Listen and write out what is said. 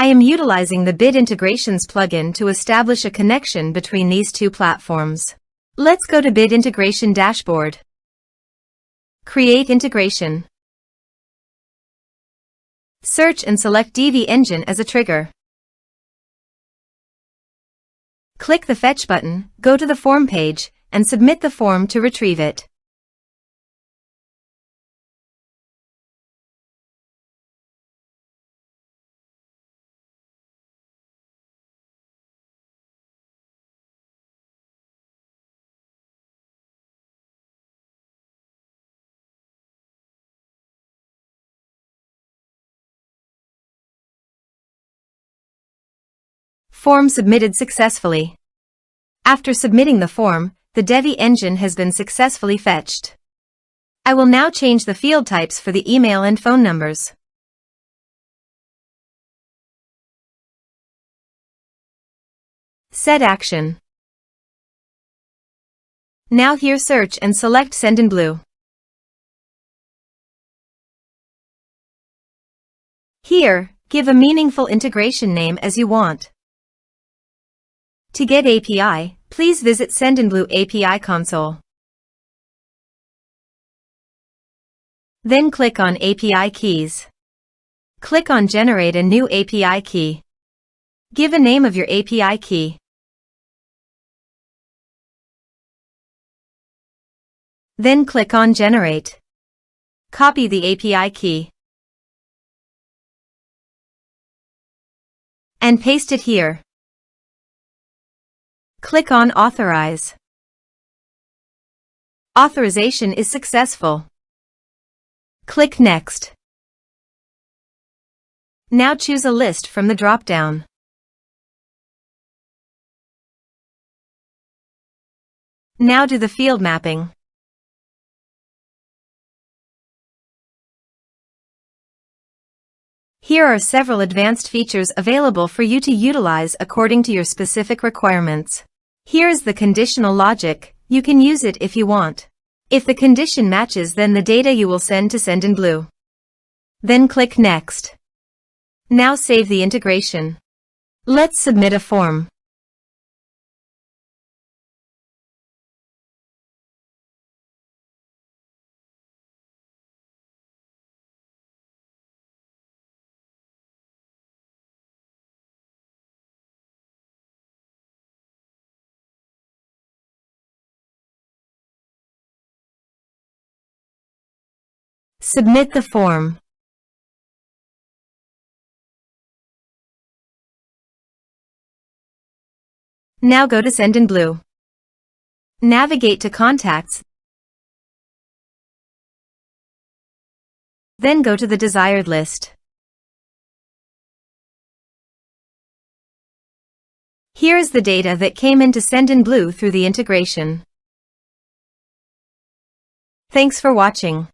I am utilizing the Bid Integrations plugin to establish a connection between these two platforms. Let's go to Bid Integration Dashboard. Create integration. Search and select Divi Engine as a trigger. Click the Fetch button, go to the form page, and submit the form to retrieve it. Form submitted successfully. After submitting the form, the Divi engine has been successfully fetched. I will now change the field types for the email and phone numbers. Set action. Now here search and select Sendinblue. Here, give a meaningful integration name as you want. To get API, please visit Sendinblue API console. Then click on API keys. Click on Generate a new API key. Give a name of your API key. Then click on Generate. Copy the API key and paste it here. Click on Authorize. Authorization is successful. Click Next. Now choose a list from the drop-down. Now do the field mapping. Here are several advanced features available for you to utilize according to your specific requirements. Here is the conditional logic. You can use it if you want. If the condition matches, then the data you will send to Sendinblue. Then click Next. Now save the integration. Let's submit a form. Submit the form. Now go to Sendinblue. Navigate to Contacts. Then go to the desired list. Here is the data that came into Sendinblue through the integration. Thanks for watching.